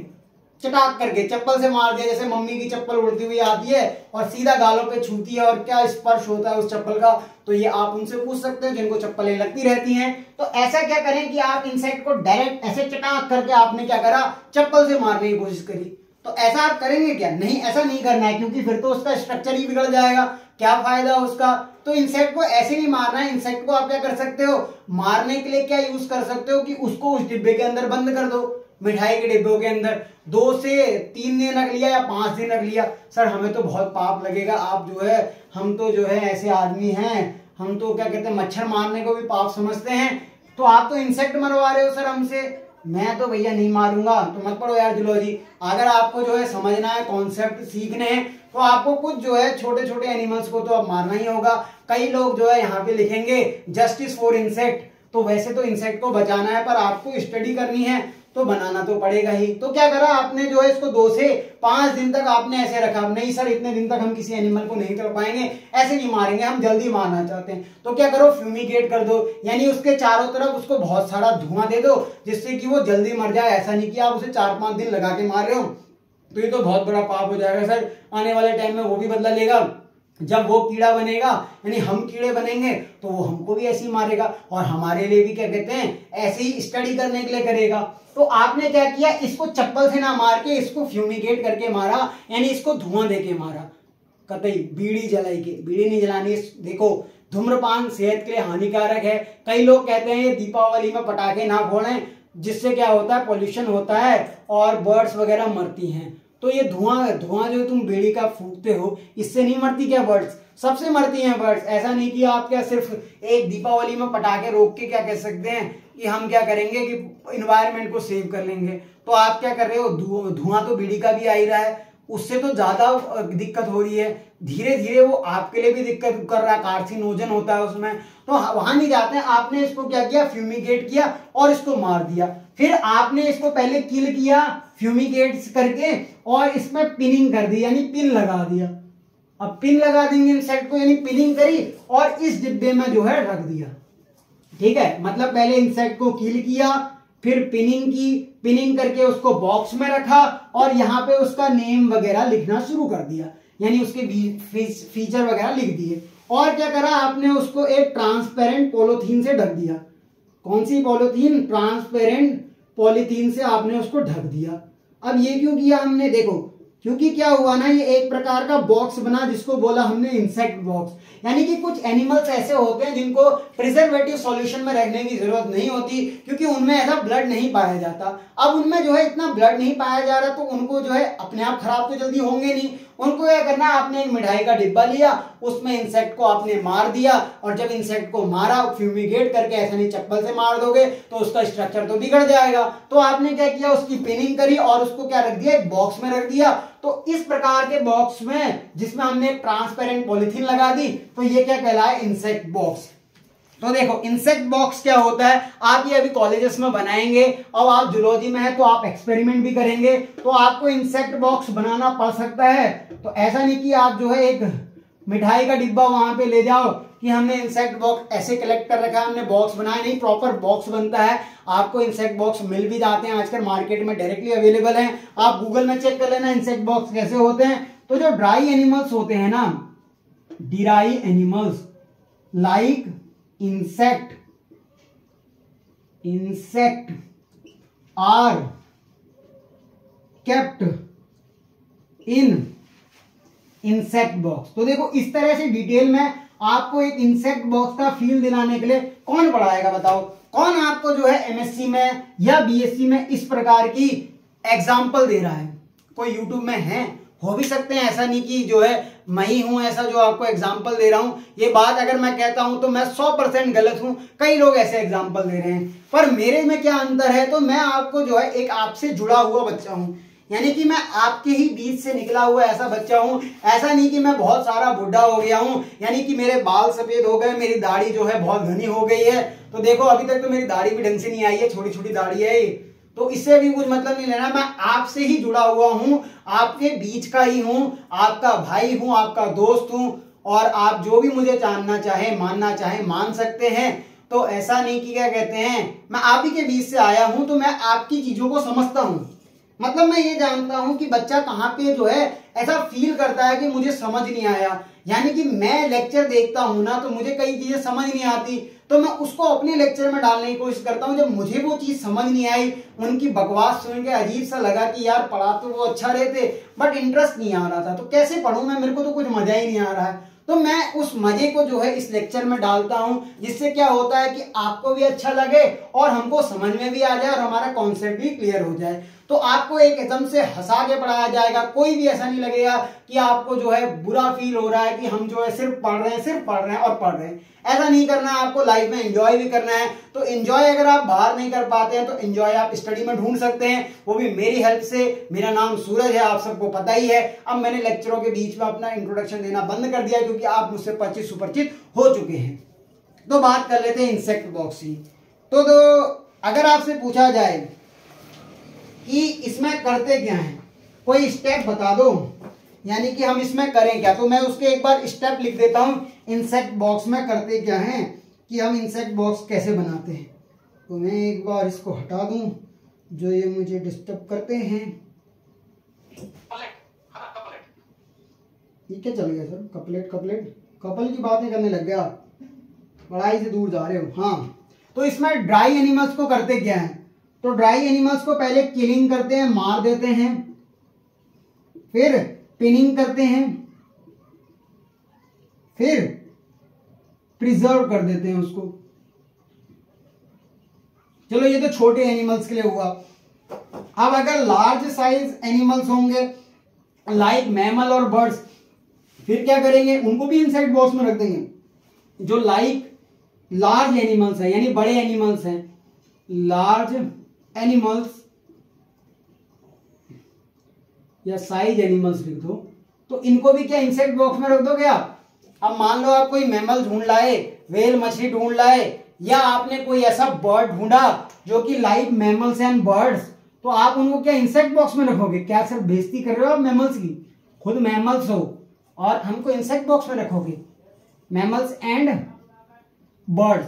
चटाक करके चप्पल से मार दिया, जैसे मम्मी की चप्पल उड़ती हुई आती है और सीधा गालों पे छूती है और क्या स्पर्श होता है उस चप्पल का, तो ये आप उनसे पूछ सकते हैं जिनको चप्पलें लगती रहती हैं। तो ऐसा क्या करें कि आप इंसेक्ट को डायरेक्ट ऐसे चटाक करके आपने क्या करा, चप्पल से मारने की कोशिश करी। तो ऐसा आप करेंगे क्या? नहीं, ऐसा नहीं करना है, क्योंकि फिर तो उसका स्ट्रक्चर ही बिगड़ जाएगा, क्या फायदा उसका। तो इंसेक्ट को ऐसे नहीं मारना है। इंसेक्ट को आप क्या कर सकते हो, मारने के लिए क्या यूज कर सकते हो कि उसको उस डिब्बे के अंदर बंद कर दो, मिठाई के डिब्बों के अंदर 2 से 3 दिन रख लिया या 5 दिन रख लिया। सर हमें तो बहुत पाप लगेगा, आप जो है, हम तो जो है ऐसे आदमी हैं, हम तो क्या कहते हैं मच्छर मारने को भी पाप समझते हैं, तो आप तो इंसेक्ट मरवा रहे हो सर हमसे। मैं तो भैया नहीं मारूंगा, तो मत पढ़ो यार जूलॉजी। अगर आपको जो है समझना है, कॉन्सेप्ट सीखने हैं, तो आपको कुछ जो है छोटे छोटे एनिमल्स को तो अब मारना ही होगा। कई लोग जो है यहाँ पे लिखेंगे जस्टिस फॉर इंसेक्ट, तो वैसे तो इंसेक्ट को बचाना है, पर आपको स्टडी करनी है तो बनाना तो पड़ेगा ही। तो क्या करा आपने, जो है इसको 2 से 5 दिन तक आपने ऐसे रखा। नहीं सर इतने दिन तक हम किसी एनिमल को नहीं कर पाएंगे, ऐसे नहीं मारेंगे, हम जल्दी मारना चाहते हैं, तो क्या करो, फ्यूमिगेट कर दो, यानी उसके चारों तरफ उसको बहुत सारा धुआं दे दो जिससे कि वो जल्दी मर जाए। ऐसा नहीं कि आप उसे 4-5 दिन लगा के मार रहे हो, तो ये तो बहुत बड़ा पाप हो जाएगा सर। आने वाले टाइम में वो भी बदला लेगा, जब वो कीड़ा बनेगा यानी हम कीड़े बनेंगे तो वो हमको भी ऐसे ही मारेगा और हमारे लिए भी क्या कहते हैं ऐसे ही स्टडी करने के लिए करेगा। तो आपने क्या किया, इसको चप्पल से ना मार के इसको फ्यूमिगेट करके मारा, यानी इसको धुआं दे के मारा। कतई बीड़ी जलाई के, बीड़ी नहीं जलानी। देखो धूम्रपान सेहत के लिए हानिकारक है। कई लोग कहते हैं ये दीपावली में पटाखे ना फोड़ें, जिससे क्या होता है पॉल्यूशन होता है और बर्ड्स वगैरह मरती हैं। तो ये धुआं जो तुम बीड़ी का फूकते हो, इससे नहीं मरती क्या बर्ड्स? सबसे मरती हैं बर्ड्स। ऐसा नहीं कि आप क्या सिर्फ एक दीपावली में पटाखे रोक के क्या कह सकते हैं कि हम क्या करेंगे कि इन्वायरमेंट को सेव कर लेंगे। तो आप क्या कर रहे हो, धुआं तो बीड़ी का भी आ ही रहा है, उससे तो ज्यादा दिक्कत हो रही है। धीरे धीरे वो आपके लिए भी दिक्कत कर रहा है, कार्सिनोजन होता है उसमें। तो वहां नहीं जाते हैं। आपने इसको क्या किया, फ्यूमिगेट किया और इसको मार दिया। फिर आपने इसको पहले किल किया फ्यूमिगेट करके और इसमें पिनिंग कर दी, यानी पिन लगा दिया। अब पिन लगा देंगे इंसेक्ट को, यानी पिनिंग करी और इस डिब्बे में जो है रख दिया। ठीक है, मतलब पहले इंसेक्ट को किल किया, फिर पिनिंग की, पिनिंग करके उसको बॉक्स में रखा और यहाँ पे उसका नेम वगैरह लिखना शुरू कर दिया, यानी उसके फीचर वगैरह लिख दिए। और क्या करा आपने, उसको एक ट्रांसपेरेंट पॉलीथीन से ढक दिया। कौन सी पॉलीथीन? ट्रांसपेरेंट पॉलीथीन से आपने उसको ढक दिया। अब ये क्यों किया हमने, देखो क्योंकि क्या हुआ ना, ये एक प्रकार का बॉक्स बना जिसको बोला हमने इंसेक्ट बॉक्स। यानी कि कुछ एनिमल्स ऐसे होते हैं जिनको प्रिजर्वेटिव सॉल्यूशन में रखने की जरूरत नहीं होती, क्योंकि उनमें ऐसा ब्लड नहीं पाया जाता। अब उनमें जो है इतना ब्लड नहीं पाया जा रहा, तो उनको जो है अपने आप खराब तो जल्दी होंगे नहीं। उनको क्या करना, आपने एक मिठाई का डिब्बा लिया, उसमें इंसेक्ट को आपने मार दिया, और जब इंसेक्ट को मारा फ्यूमिगेट करके, ऐसा नहीं चप्पल से मार दोगे तो उसका स्ट्रक्चर तो बिगड़ जाएगा। तो आपने क्या किया, उसकी पिनिंग करी और उसको क्या रख दिया, एक बॉक्स में रख दिया। तो इस प्रकार के बॉक्स में जिसमें हमने ट्रांसपेरेंट पॉलीथीन लगा दी, तो ये क्या कहलाए, इंसेक्ट बॉक्स। तो देखो इंसेक्ट बॉक्स क्या होता है, आप ये अभी कॉलेजेस में बनाएंगे। अब आप जूलॉजी में है तो आप एक्सपेरिमेंट भी करेंगे, तो आपको इंसेक्ट बॉक्स बनाना पड़ सकता है। तो ऐसा नहीं कि आप जो है एक मिठाई का डिब्बा वहां पे ले जाओ कि हमने इंसेक्ट बॉक्स ऐसे कलेक्ट कर रखा है, हमने बॉक्स बनाया नहीं, प्रॉपर बॉक्स बनता है। आपको इंसेक्ट बॉक्स मिल भी जाते हैं आजकल मार्केट में, डायरेक्टली अवेलेबल हैं। आप गूगल में चेक कर लेना इंसेक्ट बॉक्स कैसे होते हैं। तो जो ड्राई एनिमल्स होते हैं ना, dry animals like insect are kept in insect box। तो देखो इस तरह से डिटेल में आपको एक इंसेक्ट बॉक्स का फील दिलाने के लिए कौन पढ़ाएगा, बताओ कौन आपको जो है एमएससी में या बीएससी में इस प्रकार की एग्जाम्पल दे रहा है? कोई यूट्यूब में है, हो भी सकते हैं, ऐसा नहीं कि जो है मैं ही हूं ऐसा जो आपको एग्जाम्पल दे रहा हूं। ये बात अगर मैं कहता हूं तो मैं 100% गलत हूं, कई लोग ऐसे एग्जाम्पल दे रहे हैं, पर मेरे में क्या अंतर है, तो मैं आपको जो है एक आपसे जुड़ा हुआ बच्चा हूं, यानी कि मैं आपके ही बीच से निकला हुआ ऐसा बच्चा हूं। ऐसा नहीं कि मैं बहुत सारा बुढ़ा हो गया हूं, यानी कि मेरे बाल सफेद हो गए, मेरी दाढ़ी जो है बहुत घनी हो गई है। तो देखो अभी तक तो मेरी दाढ़ी भी ढंग से नहीं आई है, छोटी छोटी दाढ़ी है, तो इससे भी कुछ मतलब नहीं लेना। मैं आपसे ही जुड़ा हुआ हूं, आपके बीच का ही हूं, आपका भाई हूं, आपका दोस्त हूं, और आप जो भी मुझे जानना चाहे, मानना चाहे, मान सकते हैं। तो ऐसा नहीं कि क्या कहते हैं, मैं आप ही के बीच से आया हूं तो मैं आपकी चीजों को समझता हूं। मतलब मैं ये जानता हूं कि बच्चा कहाँ पे जो है ऐसा फील करता है कि मुझे समझ नहीं आया। यानी कि मैं लेक्चर देखता हूं ना, तो मुझे कई चीजें समझ नहीं आती, तो मैं उसको अपने लेक्चर में डालने की कोशिश करता हूं। जब मुझे वो चीज समझ नहीं आई, उनकी बकवास सुन के अजीब सा लगा कि यार पढ़ा तो वो अच्छा रहे थे बट इंटरेस्ट नहीं आ रहा था, तो कैसे पढ़ूं मैं, मेरे को तो कुछ मजा ही नहीं आ रहा है। तो मैं उस मजे को जो है इस लेक्चर में डालता हूं, जिससे क्या होता है कि आपको भी अच्छा लगे और हमको समझ में भी आ जाए और हमारा कॉन्सेप्ट भी क्लियर हो जाए। तो आपको एक एकदम से हंसा के पढ़ाया जाएगा, कोई भी ऐसा नहीं लगेगा कि आपको जो है बुरा फील हो रहा है कि हम जो है सिर्फ पढ़ रहे हैं, सिर्फ पढ़ रहे हैं और पढ़ रहे हैं। ऐसा नहीं करना है, आपको लाइफ में एंजॉय भी करना है। तो एंजॉय अगर आप बाहर नहीं कर पाते हैं तो एंजॉय आप स्टडी में ढूंढ सकते हैं, वो भी मेरी हेल्प से। मेरा नाम सूरज है, आप सबको पता ही है। अब मैंने लेक्चरों के बीच में अपना इंट्रोडक्शन देना बंद कर दिया क्योंकि आप मुझसे परिचित सुपरिचित हो चुके हैं। तो बात कर लेते हैं इंसेक्ट बॉक्स की। तो अगर आपसे पूछा जाए कि इसमें करते क्या हैं, कोई स्टेप बता दो, यानी कि हम इसमें करें क्या, तो मैं उसके एक बार स्टेप लिख देता हूं। इंसेक्ट बॉक्स में करते क्या हैं, कि हम इंसेक्ट बॉक्स कैसे बनाते हैं। तो मैं एक बार इसको हटा दूं, जो ये मुझे डिस्टर्ब करते हैं। ये क्या चल गया सर, कपलेट कपल की बातें करने लग गया, पढ़ाई से दूर जा रहे हो। हाँ, तो इसमें ड्राई एनिमल्स को करते क्या है, तो ड्राई एनिमल्स को पहले किलिंग करते हैं, मार देते हैं, फिर पिनिंग करते हैं, फिर प्रिजर्व कर देते हैं उसको। चलो ये तो छोटे एनिमल्स के लिए हुआ। अब अगर लार्ज साइज एनिमल्स होंगे लाइक मैमल और बर्ड्स, फिर क्या करेंगे, उनको भी इनसाइड बॉक्स में रख देंगे। जो लाइक लार्ज एनिमल्स है, यानी बड़े एनिमल्स हैं, लार्ज एनिमल्स या साइज एनिमल्स लिख दो, तो इनको भी क्या इंसेक्ट बॉक्स में रख दोगे आप। अब मान लो आप कोई मैमल ढूंढ लाए, व्हेल मछली ढूंढ लाए, या आपने कोई ऐसा बर्ड ढूंढा जो कि लाइक मैमल्स एंड बर्ड्स, तो आप उनको क्या इंसेक्ट बॉक्स में रखोगे। क्या सर बेइज्जती कर रहे हो आप मैमल्स की, खुद मैमल्स हो और हमको इंसेक्ट बॉक्स में रखोगे, मैमल्स एंड बर्ड्स।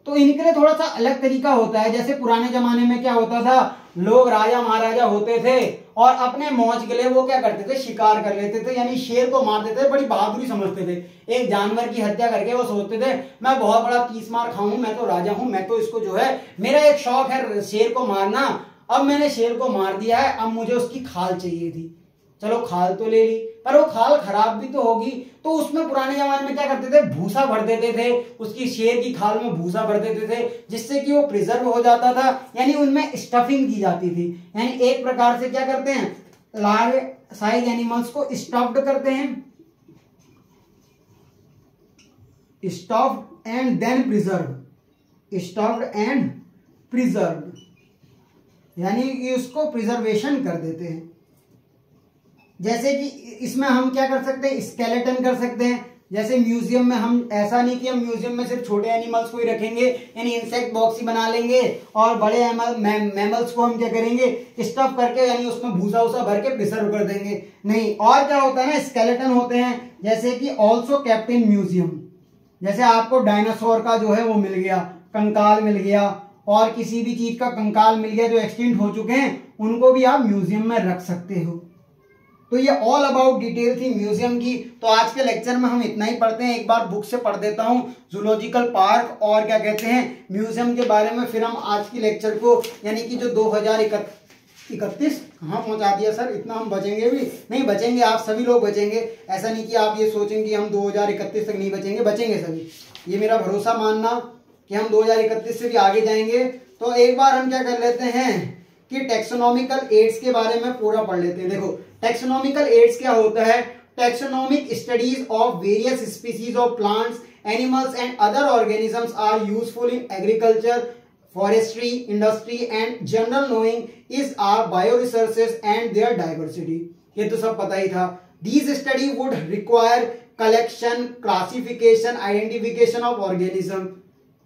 तो इनके लिए थोड़ा सा अलग तरीका होता है। जैसे पुराने जमाने में क्या होता था, लोग राजा महाराजा होते थे और अपने मौज के लिए वो क्या करते थे, शिकार कर लेते थे, यानी शेर को मार देते थे, बड़ी बहादुरी समझते थे। एक जानवर की हत्या करके वो सोचते थे मैं बहुत बड़ा तीस मार खाऊं, मैं तो राजा हूं, मैं तो इसको जो है मेरा एक शौक है शेर को मारना, अब मैंने शेर को मार दिया है, अब मुझे उसकी खाल चाहिए थी। चलो खाल तो ले ली, पर वो खाल खराब भी तो होगी, तो उसमें पुराने जमाने में क्या करते थे, भूसा भर देते थे, उसकी शेर की खाल में भूसा भर देते थे, जिससे कि वो प्रिजर्व हो जाता था, यानी उनमें स्टफिंग की जाती थी। यानी एक प्रकार से क्या करते हैं, लार्ज साइज एनिमल्स को स्टफ्ड करते हैं, stuffed and then preserve, stuffed and preserve, यानी कि उसको प्रिजर्वेशन कर देते हैं। जैसे कि इसमें हम क्या कर सकते हैं, स्केलेटन कर सकते हैं। जैसे म्यूजियम में हम ऐसा नहीं कि हम म्यूजियम में सिर्फ छोटे एनिमल्स को ही रखेंगे, यानी इंसेक्ट बॉक्स ही बना लेंगे और बड़े मैमल्स को हम क्या करेंगे, स्टफ करके यानी उसमें भूसा वूसा भर के प्रिजर्व कर देंगे। नहीं, और क्या होता है ना, स्केलेटन होते हैं, जैसे कि ऑल्सो केप्ट इन म्यूजियम। जैसे आपको डायनासोर का जो है वो मिल गया, कंकाल मिल गया, और किसी भी चीज का कंकाल मिल गया जो एक्सटिंक्ट हो चुके हैं, उनको भी आप म्यूजियम में रख सकते हो। तो ये ऑल अबाउट डिटेल थी म्यूजियम की। तो आज के लेक्चर में हम इतना ही पढ़ते हैं, एक बार बुक से पढ़ देता हूँ जूलॉजिकल पार्क और क्या कहते हैं म्यूजियम के बारे में, फिर हम आज की लेक्चर को यानी कि जो 2031 कहाँ पहुँचा दिया सर, इतना हम बचेंगे भी नहीं, बचेंगे आप सभी लोग बचेंगे। ऐसा नहीं कि आप ये सोचेंगे कि हम 2031 तक नहीं बचेंगे, बचेंगे सभी, ये मेरा भरोसा मानना कि हम 2031 से भी आगे जाएंगे। तो एक बार हम क्या कर लेते हैं कि टैक्सोनॉमिकल एड्स के बारे में पूरा पढ़ लेते हैं। देखो टैक्सोनॉमिकल एड्स क्या होता है, taxonomic studies of various species of plants, animals and other organisms are useful in agriculture, forestry, industry and general knowing is are bio resources and their diversity. ये तो सब पता ही था। These study would require collection, classification, identification of organism.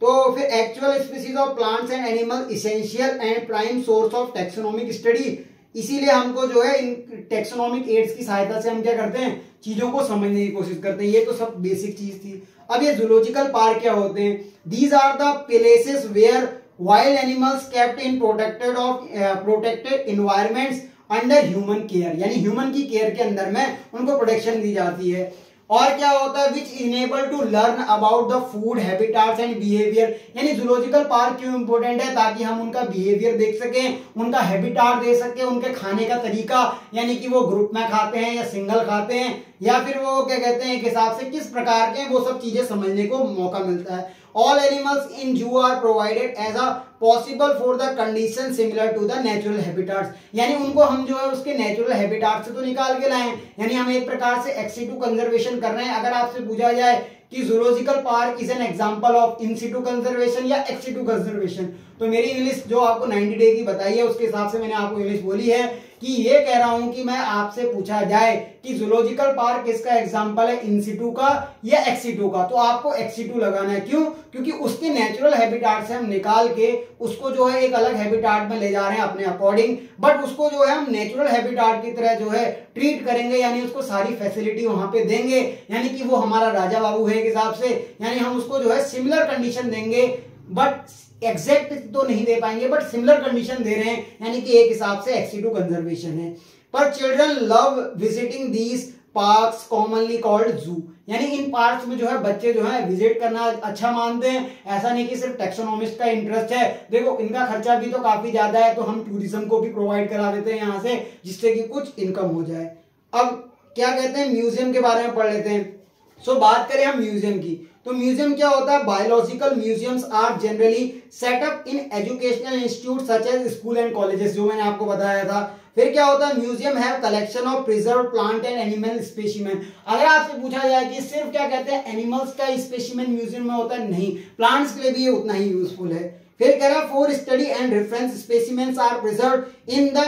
तो फिर actual species of plants and animal essential and prime source of taxonomic study, इसीलिए हमको जो है इन टेक्सोनॉमिक एड्स की सहायता से हम क्या करते हैं, चीजों को समझने की कोशिश करते हैं। ये तो सब बेसिक चीज थी। अब ये जूलॉजिकल पार्क क्या होते हैं? These are the places where wild animals kept in protected environments under human care, यानी ह्यूमन की केयर के अंदर में उनको प्रोटेक्शन दी जाती है। और क्या होता है? Which enable to learn about the food habitats and behaviour, यानी जूलॉजिकल पार्क क्यों इंपॉर्टेंट है? ताकि हम उनका बिहेवियर देख सकें, उनका हैबिटाट देख सकें, उनके खाने का तरीका, यानी कि वो ग्रुप में खाते हैं या सिंगल खाते हैं, या फिर वो क्या कहते हैं, एक हिसाब से किस प्रकार के, वो सब चीजें समझने को मौका मिलता है। All animals in zoo are provided as a possible for the condition similar to the natural habitats, यानी उनको हम जो है उसके नेचुरल हैबिटाट से तो निकाल के लाए, यानी हम एक प्रकार से ex situ कंजर्वेशन कर रहे हैं। अगर आपसे पूछा जाए कि zoological park is an example of in Situ conservation या एक्स सिटू कंजर्वेशन, तो मेरी इंग्लिश जो आपको 90 डे की बताई है उसके हिसाब से मैंने आपको इंग्लिश बोली है कि ये कह रहा हूं कि मैं आपसे पूछा जाए कि जूलॉजिकल पार्क किसका एग्जांपल है, इन सिटू का या एक्स सिटू का, तो आपको एक्स सिटू लगाना है। क्यों? क्योंकि उसके नेचुरल हैबिटाट से हम निकाल के उसको जो है एक अलग हैबिटाट में ले जा रहे हैं अपने अकॉर्डिंग, बट उसको जो है हम नेचुरल हैबिटाट की तरह जो है ट्रीट करेंगे, यानी उसको सारी फैसिलिटी वहां पे देंगे, यानी कि वो हमारा राजा बाबू है के हिसाब से, यानी हम उसको जो है सिमिलर कंडीशन देंगे, बट एग्जैक्ट तो नहीं दे पाएंगे, बट सिमिलर कंडीशन दे रहे हैं, यानी कि एक हिसाब से एक्स सिटू कंजर्वेशन है। पर children love visiting these parks commonly called जू, यानी इन पार्क्स में जो है बच्चे जो है विजिट करना अच्छा मानते हैं। ऐसा नहीं कि सिर्फ टैक्सोनॉमिस्ट का इंटरेस्ट है, देखो इनका खर्चा भी तो काफी ज्यादा है, तो हम टूरिज्म को भी प्रोवाइड करा देते हैं यहाँ से, जिससे कि कुछ इनकम हो जाए। अब क्या कहते हैं, म्यूजियम के बारे में पढ़ लेते हैं। सो बात करें हम म्यूजियम की, तो म्यूजियम क्या होता है? Biological museums are generally set up in educational institute such as school and colleges, जो मैंने आपको बताया था। फिर क्या होता है? म्यूजियम है collection of preserve plant and animal specimen. अगर आपसे पूछा जाए कि सिर्फ क्या कहते हैं एनिमल्स का स्पेसिमेन म्यूजियम में होता है, नहीं, प्लांट्स के लिए भी ये उतना ही यूजफुल है। फिर कह रहा है for study and reference specimens are preserved in the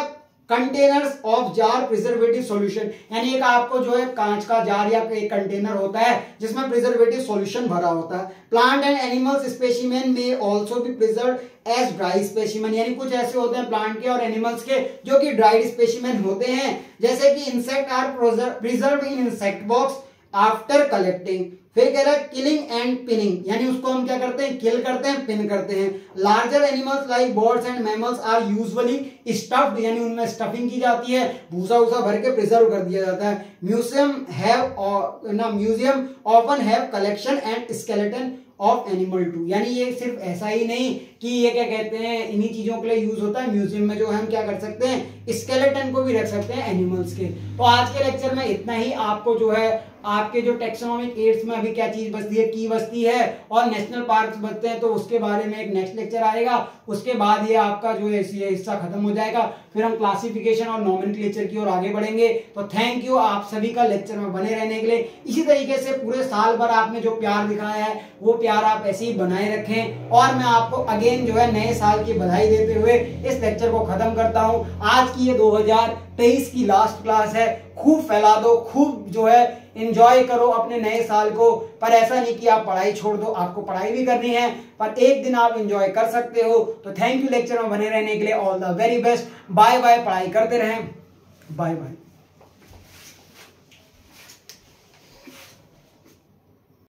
containers of jar preservative solution, यानी एक आपको जो है कांच का जार या एक कंटेनर होता है जिसमें प्रिजर्वेटिव सॉल्यूशन भरा होता है। प्लांट एंड एनिमल्स स्पेसिमेन में also be preserved as dry specimen, यानी कुछ ऐसे होते हैं प्लांट के और एनिमल्स के जो कि ड्राइड स्पेसिमेन होते हैं, जैसे कि insect are preserved in insect box after collecting. फिर कह रहा है किलिंग एंड पिनिंग, यानी उसको हम क्या करते हैं, किल करते हैं, पिन करते हैं। Larger animals like birds and mammals are usually stuffed, यानी उनमें स्टफिंग की जाती है, भूसा वूसा भर के प्रिजर्व कर दिया जाता है। Museum often have collection and skeleton of animal too, यानी ये सिर्फ ऐसा ही नहीं कि ये क्या कहते हैं इन्हीं चीजों के लिए यूज होता है, म्यूजियम में जो हम क्या कर सकते हैं, स्केलेटन को भी रख सकते हैं एनिमल्स के। तो आज के लेक्चर में इतना ही। आपको जो है आपके जो टैक्सोनॉमिक एड्स में अभी क्या चीज बचती है, की बचती है और नेशनल पार्क्स बचते हैं, तो उसके बारे में एक नेक्स्ट लेक्चर आएगा। उसके बाद ये आपका जो है ये हिस्सा खत्म हो जाएगा, फिर हम क्लासिफिकेशन और नॉमेनक्लेचर की ओर आगे बढ़ेंगे। तो थैंक यू आप सभी का लेक्चर में बने रहने के लिए। इसी तरीके से पूरे साल भर आपने जो प्यार दिखाया है वो प्यार आप ऐसे ही बनाए रखें, और मैं आपको अगेन जो है नए साल की बधाई देते हुए इस लेक्चर को खत्म करता हूं। आज की ये 2023 की लास्ट क्लास है, खूब फैला दो, खूब जो है एंजॉय करो अपने नए साल को। पर ऐसा नहीं कि आप पढ़ाई छोड़ दो, आपको पढ़ाई भी करनी है, पर एक दिन आप एंजॉय कर सकते हो। तो थैंक यू लेक्चर में बने रहने के लिए, all the very best. Bye bye, पढ़ाई करते रहें, बाय बाय।